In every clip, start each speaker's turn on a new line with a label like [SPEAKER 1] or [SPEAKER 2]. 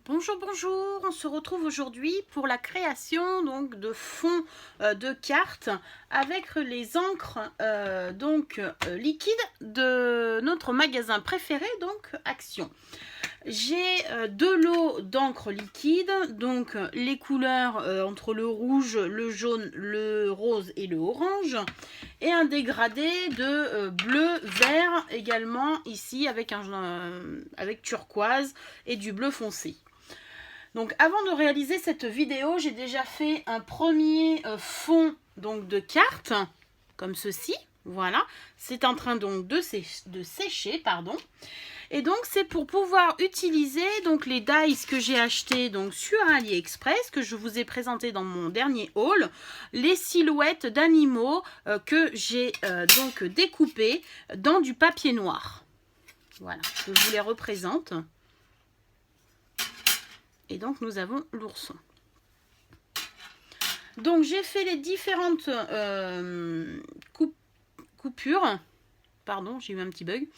[SPEAKER 1] Bonjour, bonjour, on se retrouve aujourd'hui pour la création donc de fonds de cartes avec les encres liquides de notre magasin préféré, donc Action. J'ai deux lots d'encre liquide, donc les couleurs entre le rouge, le jaune, le rose et le orange, et un dégradé de bleu, vert également ici avec turquoise et du bleu foncé. Donc avant de réaliser cette vidéo, j'ai déjà fait un premier fond donc, de cartes, comme ceci. Voilà, c'est en train donc de sécher, pardon. Et donc c'est pour pouvoir utiliser donc les dies que j'ai achetés donc sur AliExpress, que je vous ai présenté dans mon dernier haul, les silhouettes d'animaux que j'ai donc découpées dans du papier noir. Voilà, je vous les représente. Et donc nous avons l'ourson. Donc j'ai fait les différentes coupures. Pardon, j'ai eu un petit bug.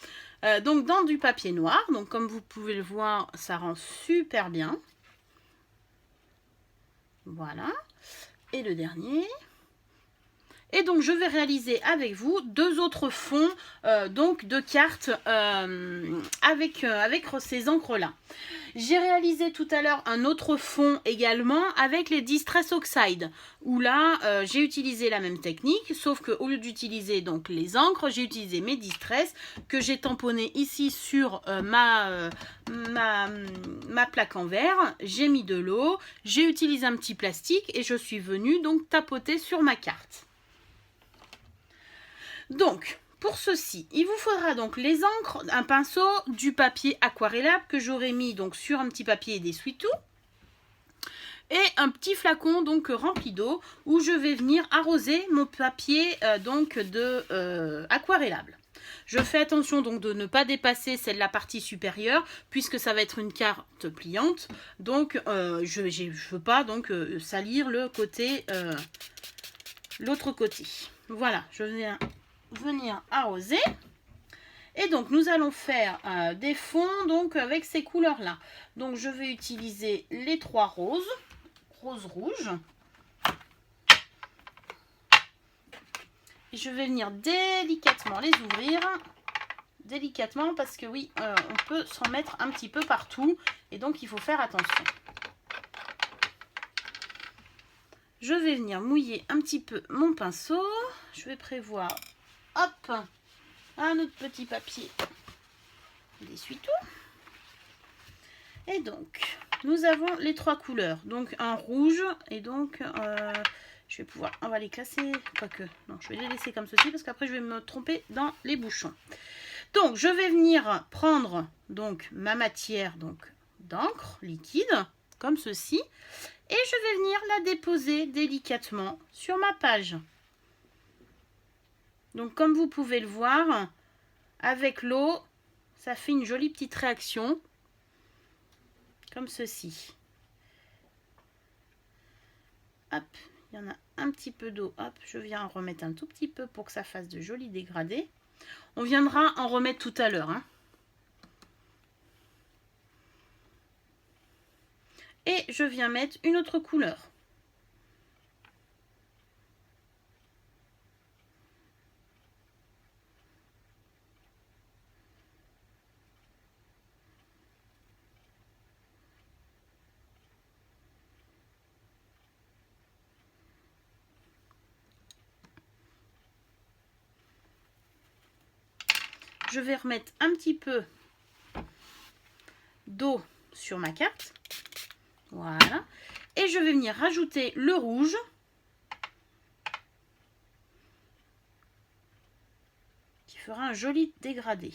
[SPEAKER 1] Donc dans du papier noir. Donc comme vous pouvez le voir, ça rend super bien. Voilà. Et le dernier. Et donc je vais réaliser avec vous deux autres fonds donc de cartes avec ces encres là. J'ai réalisé tout à l'heure un autre fond également avec les Distress Oxide, où là j'ai utilisé la même technique, sauf qu'au lieu d'utiliser donc les encres, j'ai utilisé mes Distress que j'ai tamponné ici sur ma plaque en verre. J'ai mis de l'eau, j'ai utilisé un petit plastique et je suis venue donc tapoter sur ma carte. Donc, pour ceci, il vous faudra donc les encres, un pinceau, du papier aquarellable que j'aurais mis donc sur un petit papier d'essuie-tout et un petit flacon donc rempli d'eau où je vais venir arroser mon papier aquarellable. Je fais attention donc de ne pas dépasser celle de la partie supérieure puisque ça va être une carte pliante. Donc je ne veux pas donc salir l'autre côté. Voilà, je viens venir arroser. Et donc nous allons faire des fonds donc avec ces couleurs là. Donc je vais utiliser les trois roses, rouge. Et je vais venir délicatement les ouvrir. Délicatement parce que oui, on peut s'en mettre un petit peu partout. Et donc il faut faire attention. Je vais venir mouiller un petit peu mon pinceau. Je vais prévoir, hop, un autre petit papier d'essuie-tout. Et donc, nous avons les trois couleurs. Donc, un rouge et donc, je vais pouvoir, on va les classer, quoique, non, je vais les laisser comme ceci parce qu'après, je vais me tromper dans les bouchons. Donc, je vais venir prendre donc ma matière donc d'encre liquide, comme ceci, et je vais venir la déposer délicatement sur ma page. Donc, comme vous pouvez le voir, avec l'eau, ça fait une jolie petite réaction, comme ceci. Hop, il y en a un petit peu d'eau. Hop, je viens en remettre un tout petit peu pour que ça fasse de jolis dégradés. On viendra en remettre tout à l'heure. Et je viens mettre une autre couleur. Je vais remettre un petit peu d'eau sur ma carte. Voilà. Et je vais venir rajouter le rouge. Qui fera un joli dégradé.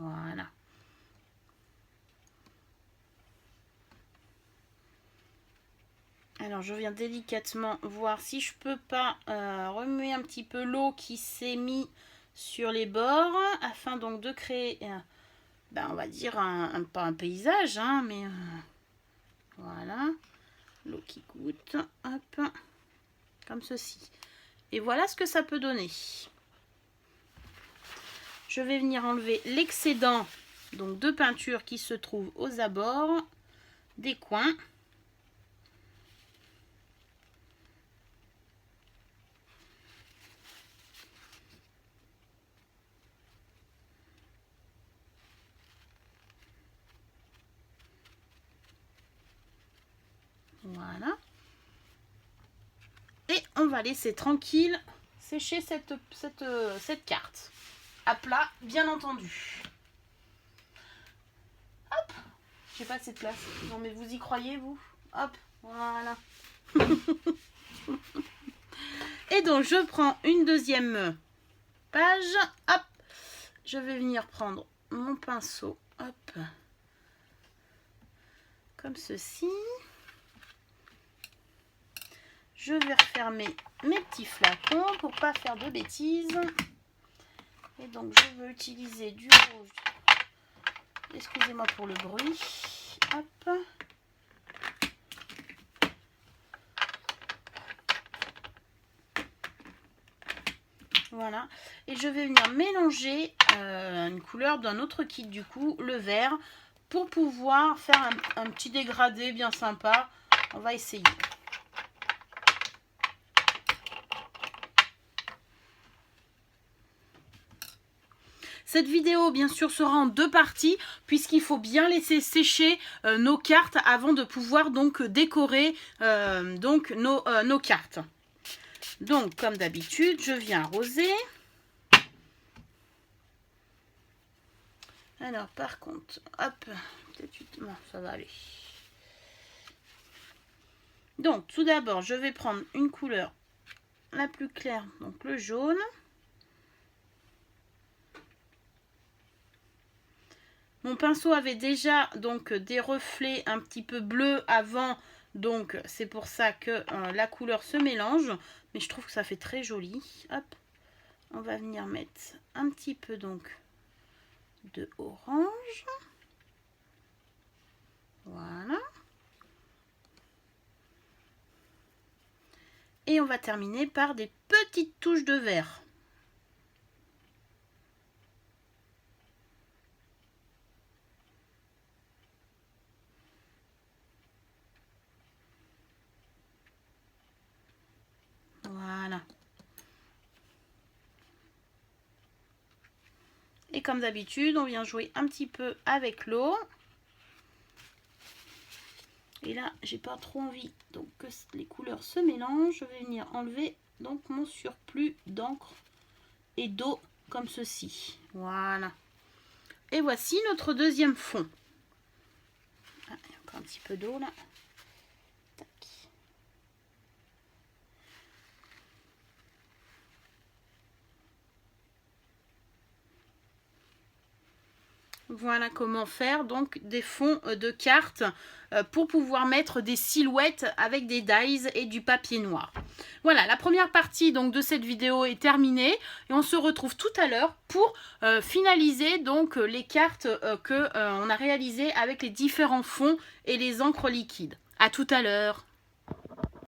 [SPEAKER 1] Voilà. Alors je viens délicatement voir si je peux pas remuer un petit peu l'eau qui s'est mise sur les bords afin donc de créer ben, on va dire, pas un paysage, hein, mais voilà. L'eau qui goûte, hop, comme ceci. Et voilà ce que ça peut donner. Je vais venir enlever l'excédent donc de peinture qui se trouve aux abords des coins. Voilà. Et on va laisser tranquille sécher cette carte. À plat, bien entendu. Hop, j'ai pas assez de place. Non mais vous y croyez, vous? Hop, voilà. Et donc je prends une deuxième page. Hop, je vais venir prendre mon pinceau. Hop, comme ceci. Je vais refermer mes petits flacons pour pas faire de bêtises. Et donc je veux utiliser du rouge. Excusez-moi pour le bruit. Hop. Voilà. Et je vais venir mélanger une couleur d'un autre kit du coup, le vert, pour pouvoir faire un petit dégradé bien sympa. On va essayer. Cette vidéo, bien sûr, sera en deux parties, puisqu'il faut bien laisser sécher nos cartes avant de pouvoir donc décorer nos cartes. Donc, comme d'habitude, je viens arroser. Alors, par contre, hop, peut-être, bon, ça va aller. Donc, tout d'abord, je vais prendre une couleur la plus claire, donc le jaune. Mon pinceau avait déjà donc des reflets un petit peu bleus avant, donc c'est pour ça que la couleur se mélange. Mais je trouve que ça fait très joli. Hop, on va venir mettre un petit peu donc de orange. Voilà. Et on va terminer par des petites touches de vert. Voilà. Et comme d'habitude, on vient jouer un petit peu avec l'eau. Et là, j'ai pas trop envie donc que les couleurs se mélangent. Je vais venir enlever donc mon surplus d'encre et d'eau comme ceci. Voilà. Et voici notre deuxième fond. Ah, il y a encore un petit peu d'eau là. Tac. Voilà comment faire donc des fonds de cartes pour pouvoir mettre des silhouettes avec des dies et du papier noir. Voilà, la première partie donc de cette vidéo est terminée et on se retrouve tout à l'heure pour finaliser donc les cartes que on a réalisées avec les différents fonds et les encres liquides. À tout à l'heure.